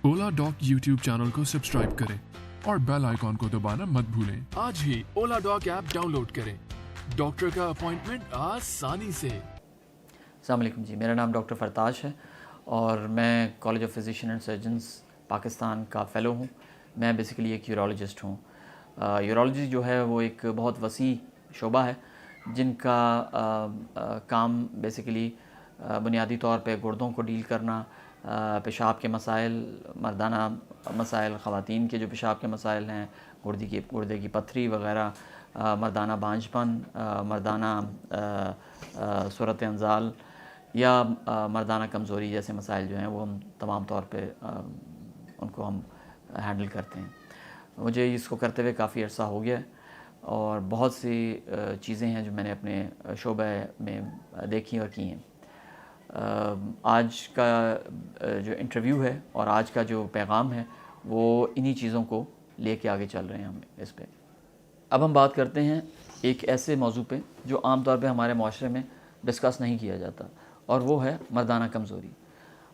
ओला dock YouTube channel को subscribe करें और बेल आइकॉन को दबाना मत भूलें। आज ही ओला डॉक ऐप डाउनलोड करें। डॉक्टर का अपॉइंटमेंट आसानी से। अस्सलाम वालेकुम जी, मेरा नाम डॉक्टर फरताश है और मैं college of physician and surgeons Pakistan का फ़ेलो हूँ। मैं बेसिकली एक यूरोलॉजिस्ट हूँ। यूरोलॉजी जो है वो एक बहुत वसी शोबा है जिनका काम बेसिकली बुनियादी तौर पे गुर्दों को डील करना, पेशाब के मसाइल, मर्दाना मसाइल, ख़वातीन के जो पेशाब के मसाइल हैं, गुर्दे की पत्थरी वग़ैरह, मर्दाना बांझपन, मर्दाना सूरत अंजाल या मर्दाना कमज़ोरी जैसे मसाइल जो हैं वो हम तमाम तौर पे उनको हम हैंडल करते हैं। मुझे इसको करते हुए काफ़ी अर्सा हो गया है और बहुत सी चीज़ें हैं जो मैंने अपने शोबे में देखी और की हैं। आज का जो इंटरव्यू है और आज का जो पैगाम है वो इन्हीं चीज़ों को लेके आगे चल रहे हैं हम इस पे। अब हम बात करते हैं एक ऐसे मौजू पे जो आम तौर पे हमारे माशरे में डिस्कस नहीं किया जाता और वो है मर्दाना कमज़ोरी।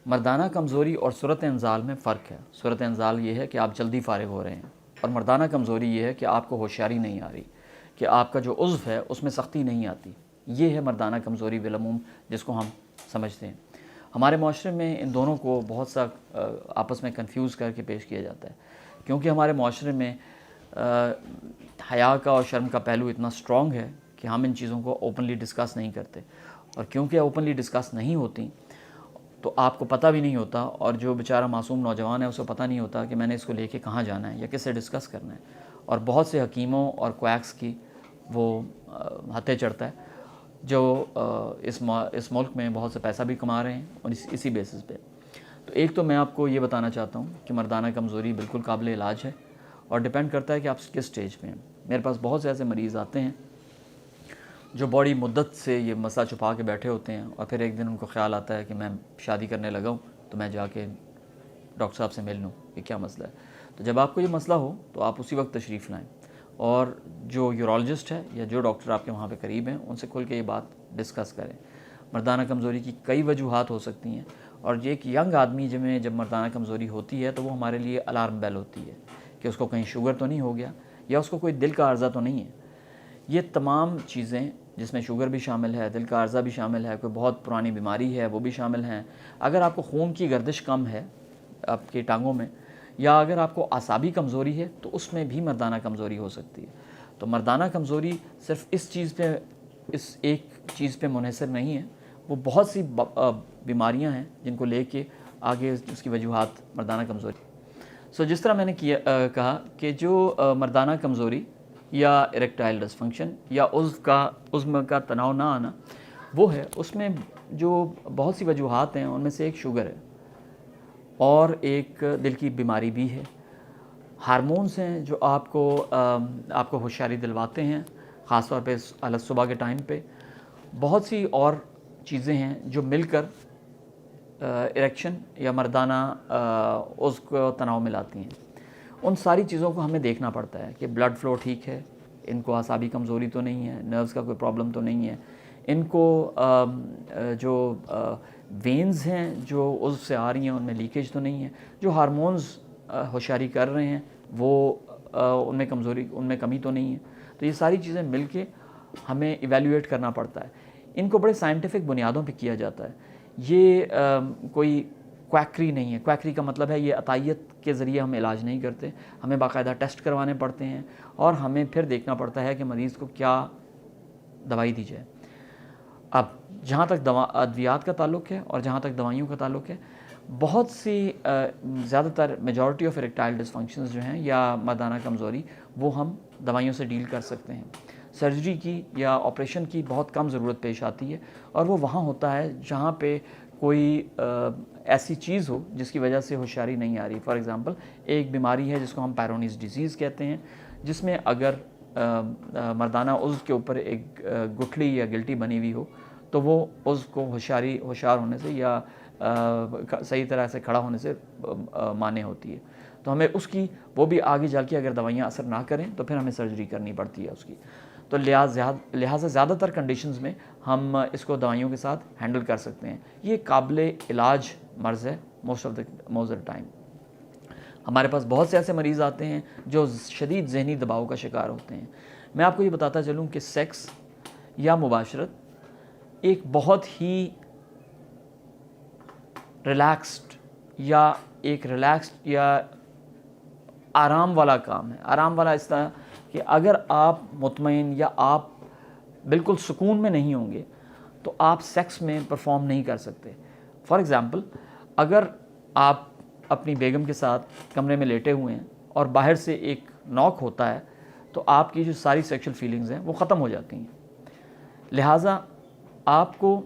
मर्दाना कमज़ोरी और सूरत अंजाल में फ़र्क है। सूरत अंजाल ये है कि आप जल्दी फ़ारिग हो रहे हैं और मर्दाना कमज़ोरी ये है कि आपको होशियारी नहीं आ रही, कि आपका जो उज़्व है उसमें सख्ती नहीं आती। ये है मर्दाना कमज़ोरी बिलअमूम जिसको हम समझते हैं। हमारे माशरे में इन दोनों को बहुत सा आपस में कंफ्यूज करके पेश किया जाता है, क्योंकि हमारे माशरे में हया का और शर्म का पहलू इतना स्ट्रॉन्ग है कि हम इन चीज़ों को ओपनली डिस्कस नहीं करते, और क्योंकि ओपनली डिस्कस नहीं होती तो आपको पता भी नहीं होता, और जो बेचारा मासूम नौजवान है उसको पता नहीं होता कि मैंने इसको लेके कहाँ जाना है या किससे डिस्कस करना है। और बहुत से हकीमों और क्वैक्स की वो हत्थे चढ़ता है जो इस मुल्क में बहुत से पैसा भी कमा रहे हैं और इसी बेसिस पे। तो एक तो मैं आपको ये बताना चाहता हूँ कि मर्दाना कमज़ोरी बिल्कुल काबिल इलाज है और डिपेंड करता है कि आप किस स्टेज पे हैं। मेरे पास बहुत से ऐसे मरीज़ आते हैं जो बड़ी मुद्दत से ये मसला छुपा के बैठे होते हैं और फिर एक दिन उनको ख्याल आता है कि मैं शादी करने लगा हूँ तो मैं जाके डॉक्टर साहब से मिल लूँ कि क्या मसला है। तो जब आपको ये मसला हो तो आप उसी वक्त तशरीफ़ लाएँ और जो यूरोलॉजिस्ट है या जो डॉक्टर आपके वहाँ पे करीब हैं उनसे खुल के ये बात डिस्कस करें। मर्दाना कमज़ोरी की कई वजूहात हो सकती हैं और ये एक यंग आदमी जब मर्दाना कमज़ोरी होती है तो वो हमारे लिए अलार्म बेल होती है कि उसको कहीं शुगर तो नहीं हो गया या उसको कोई दिल का अर्ज़ा तो नहीं है। ये तमाम चीज़ें जिसमें शुगर भी शामिल है, दिल का अर्ज़ा भी शामिल है, कोई बहुत पुरानी बीमारी है वो भी शामिल हैं। अगर आपको खून की गर्दिश कम है आपकी टांगों में, या अगर आपको आसाबी कमज़ोरी है तो उसमें भी मर्दाना कमज़ोरी हो सकती है। तो मर्दाना कमज़ोरी सिर्फ इस एक चीज़ पे मुनहसर नहीं है, वो बहुत सी बीमारियां हैं जिनको लेके आगे उसकी वजूहात मर्दाना कमज़ोरी। जिस तरह मैंने कहा कि जो मर्दाना कमज़ोरी या इरेक्टाइल डिसफंक्शन या उज़्व का तनाव ना आना वो है, उसमें जो बहुत सी वजूहात हैं उनमें से एक शुगर है और एक दिल की बीमारी भी है। हार्मोन्स हैं जो आपको होशियारी दिलवाते हैं, ख़ास तौर पे सुबह के टाइम पे। बहुत सी और चीज़ें हैं जो मिलकर इरेक्शन या मर्दाना उसको तनाव में लाती हैं। उन सारी चीज़ों को हमें देखना पड़ता है कि ब्लड फ़्लो ठीक है, इनको आसाबी कमज़ोरी तो नहीं है, नर्व्स का कोई प्रॉब्लम तो नहीं है, इनको जो वेन्स हैं जो उससे आ रही हैं उनमें लीकेज तो नहीं है, जो हार्मोन्स होशियारी कर रहे हैं वो उनमें कमी तो नहीं है। तो ये सारी चीज़ें मिलके हमें इवैल्यूएट करना पड़ता है। इनको बड़े साइंटिफिक बुनियादों पे किया जाता है। ये कोई क्वैकरी नहीं है। क्वैकरी का मतलब है ये अतायत के ज़रिए हम इलाज नहीं करते, हमें बाकायदा टेस्ट करवाने पड़ते हैं और हमें फिर देखना पड़ता है कि मरीज़ को क्या दवाई दी जाए। अब जहाँ तक अद्वियात का ताल्लुक़ है और जहाँ तक दवाइयों का ताल्लुक़ है, बहुत सी ज़्यादातर मेजॉरिटी ऑफ इरेक्टाइल डिसफंक्शंस जो हैं या मर्दाना कमज़ोरी वो हम दवाइयों से डील कर सकते हैं। सर्जरी की या ऑपरेशन की बहुत कम ज़रूरत पेश आती है और वो वहाँ होता है जहाँ पे कोई ऐसी चीज़ हो जिसकी वजह से होशियारी नहीं आ रही। फॉर एग्ज़ाम्पल एक बीमारी है जिसको हम पैरोनीज़ डिजीज़ कहते हैं, जिसमें अगर मर्दाना उज़्व के ऊपर एक गुठली या गिल्टी बनी हुई हो तो वो उज़्व को होशियार होने से या सही तरह से खड़ा होने से माने होती है। तो हमें वो भी आगे जाके अगर दवाइयाँ असर ना करें तो फिर हमें सर्जरी करनी पड़ती है उसकी। तो लिहाजा ज़्यादातर कंडीशंस में हम इसको दवाइयों के साथ हैंडल कर सकते हैं। ये काबिल इलाज मर्ज़ है मोस्ट ऑफ द टाइम। ہمارے پاس بہت سے ایسے مریض آتے ہیں جو شدید ذہنی دباؤ کا شکار ہوتے ہیں. میں آپ کو یہ بتاتا چلوں کہ سیکس یا مباشرت ایک بہت ہی ریلیکسڈ یا آرام والا کام ہے. آرام والا اس طرح کہ اگر آپ مطمئن یا آپ بالکل سکون میں نہیں ہوں گے تو آپ سیکس میں پرفارم نہیں کر سکتے. فار ایگزامپل، اگر آپ اپنی بیگم کے ساتھ کمرے میں لیٹے ہوئے ہیں اور باہر سے ایک ناک ہوتا ہے تو آپ کی جو ساری سیکشل فیلنگز ہیں وہ ختم ہو جاتی ہیں. لہٰذا آپ کو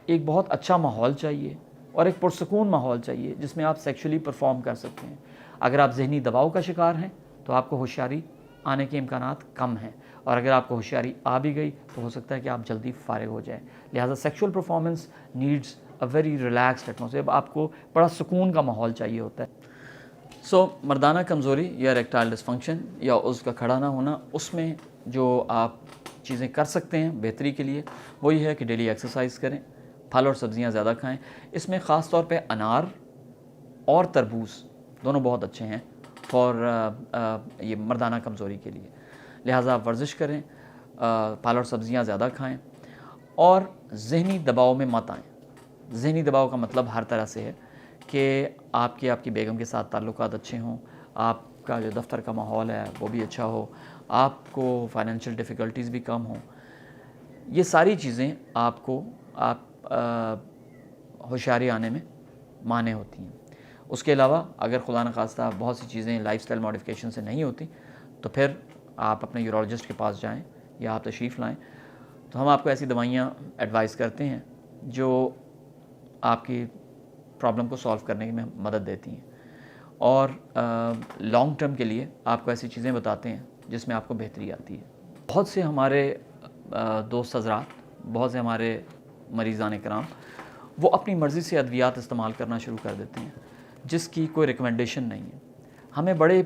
ایک بہت اچھا ماحول چاہیے اور ایک پرسکون ماحول چاہیے جس میں آپ سیکشلی پرفارم کر سکتے ہیں. اگر آپ ذہنی دباؤ کا شکار ہیں تو آپ کو ہوشیاری آنے کے امکانات کم ہیں، اور اگر آپ کو ہوشیاری آ بھی گئی تو ہو سکتا ہے کہ آپ جلدی فارغ ہو جائیں. لہٰذا sexual performance needs a very relaxed atmosphere. آپ کو بڑا سکون کا ماحول چاہیے ہوتا ہے. مردانہ کمزوری یا ریکٹائل ڈسفنکشن یا اس کا کھڑا نہ ہونا، اس میں جو آپ چیزیں کر سکتے ہیں بہتری کے لیے وہ یہ ہے کہ ڈیلی ایکسرسائز کریں، پھل اور سبزیاں زیادہ کھائیں. اس میں خاص طور پہ انار اور تربوز دونوں بہت اچھے ہیں فار یہ مردانہ کمزوری کے لیے. لہٰذا آپ ورزش کریں، پھل اور سبزیاں زیادہ کھائیں اور ذہنی دباؤ میں مت آئیں. ذہنی دباؤ کا مطلب ہر طرح سے ہے کہ آپ کی بیگم کے ساتھ تعلقات اچھے ہوں، آپ کا جو دفتر کا ماحول ہے وہ بھی اچھا ہو، آپ کو فائنینشیل ڈیفیکلٹیز بھی کم ہوں. یہ ساری چیزیں آپ کو ہوشیاری آنے میں مانع ہوتی ہیں. اس کے علاوہ اگر خدا نخواستہ بہت سی چیزیں لائف سٹائل ماڈیفکیشن سے نہیں ہوتی تو پھر آپ اپنے یورولوجسٹ کے پاس جائیں یا آپ تشریف لائیں. تو ہم آپ کو ایسی دوائیاں ایڈوائز کرتے ہیں جو آپ کی پرابلم کو سالو کرنے میں مدد دیتی ہیں، اور لانگ ٹرم کے لیے آپ کو ایسی چیزیں بتاتے ہیں جس میں آپ کو بہتری آتی ہے. بہت سے ہمارے دوست حضرات، بہت سے ہمارے مریضان کرام وہ اپنی مرضی سے ادویات استعمال کرنا شروع کر دیتے ہیں جس کی کوئی ریکمنڈیشن نہیں ہے. ہمیں بڑے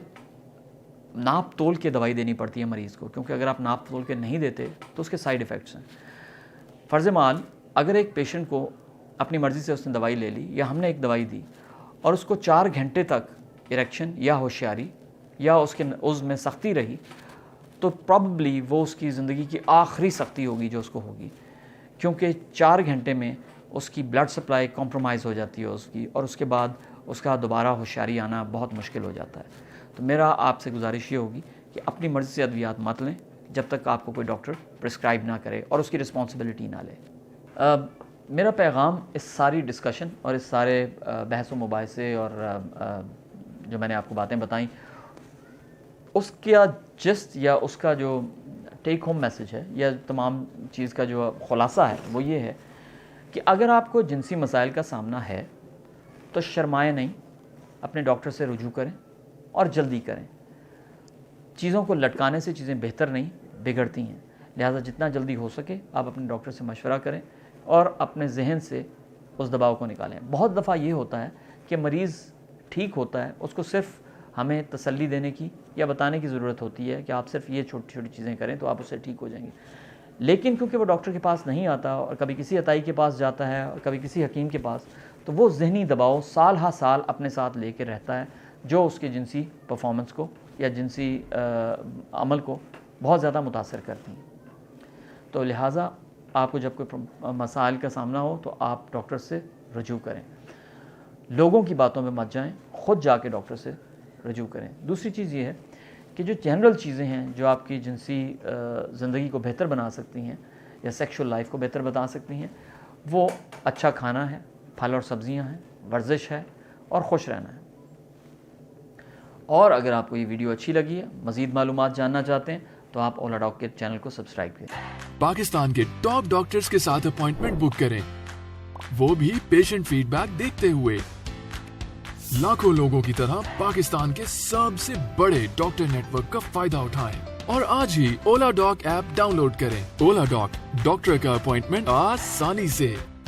ناپ تول کے دوائی دینی پڑتی ہے مریض کو، کیونکہ اگر آپ ناپ تول کے نہیں دیتے تو اس کے سائیڈ ایفیکٹس ہیں. فرض محال اگر ایک پیشنٹ کو اپنی مرضی سے اس نے دوائی لے لی یا ہم نے ایک دوائی دی اور اس کو 4 گھنٹے تک اریکشن یا ہوشیاری یا اس کے عضو میں سختی رہی تو پرابیبلی وہ اس کی زندگی کی آخری سختی ہوگی جو اس کو ہوگی، کیونکہ 4 گھنٹے میں اس کی بلڈ سپلائی کمپرومائز ہو جاتی ہے اس کی، اور اس کے بعد اس کا دوبارہ ہوشیاری آنا بہت مشکل ہو جاتا ہے. تو میرا آپ سے گزارش یہ ہوگی کہ اپنی مرضی سے ادویات مت لیں جب تک آپ کو کوئی ڈاکٹر پرسکرائب نہ کرے اور اس کی رسپانسبلٹی نہ لے. میرا پیغام اس ساری ڈسکشن اور اس سارے بحث و مباحثے اور جو میں نے آپ کو باتیں بتائیں اس کا جسٹ یا اس کا جو ٹیک ہوم میسج ہے یا تمام چیز کا جو خلاصہ ہے وہ یہ ہے کہ اگر آپ کو جنسی مسائل کا سامنا ہے تو شرمائیں نہیں، اپنے ڈاکٹر سے رجوع کریں اور جلدی کریں. چیزوں کو لٹکانے سے چیزیں بہتر نہیں بگڑتی ہیں. لہٰذا جتنا جلدی ہو سکے آپ اپنے ڈاکٹر سے مشورہ کریں اور اپنے ذہن سے اس دباؤ کو نکالیں. بہت دفعہ یہ ہوتا ہے کہ مریض ٹھیک ہوتا ہے، اس کو صرف ہمیں تسلی دینے کی یا بتانے کی ضرورت ہوتی ہے کہ آپ صرف یہ چھوٹی چھوٹی چیزیں کریں تو آپ اس سے ٹھیک ہو جائیں گے. لیکن کیونکہ وہ ڈاکٹر کے پاس نہیں آتا اور کبھی کسی عطائی کے پاس جاتا ہے اور کبھی کسی حکیم کے پاس، تو وہ ذہنی دباؤ سال ہا سال اپنے ساتھ لے کے رہتا ہے جو اس کی جنسی پرفارمنس کو یا جنسی عمل کو بہت زیادہ متاثر کرتی ہیں. تو لہٰذا آپ کو جب کوئی مسائل کا سامنا ہو تو آپ ڈاکٹر سے رجوع کریں. لوگوں کی باتوں میں مت جائیں، خود جا کے ڈاکٹر سے رجوع کریں. دوسری چیز یہ ہے کہ جو جنرل چیزیں ہیں جو آپ کی جنسی زندگی کو بہتر بنا سکتی ہیں یا سیکشول لائف کو بہتر بتا سکتی ہیں، وہ اچھا کھانا ہے، پھل اور سبزیاں ہیں، ورزش ہے اور خوش رہنا ہے. اور اگر آپ کو یہ ویڈیو اچھی لگی ہے، مزید معلومات جاننا چاہتے ہیں تو آپ اولا ڈاک کے چینل کو سبسکرائب کریں. پاکستان کے ٹاپ ڈاکٹرز کے ساتھ اپوائنٹمنٹ بک کریں، وہ بھی پیشنٹ فیڈ بیک دیکھتے ہوئے. لاکھوں لوگوں کی طرح پاکستان کے سب سے بڑے ڈاکٹر نیٹ ورک کا فائدہ اٹھائیں اور آج ہی اولا ڈاک ایپ ڈاؤن لوڈ کریں. اولا ڈاک، ڈاکٹر کا اپوائنٹمنٹ آسانی سے.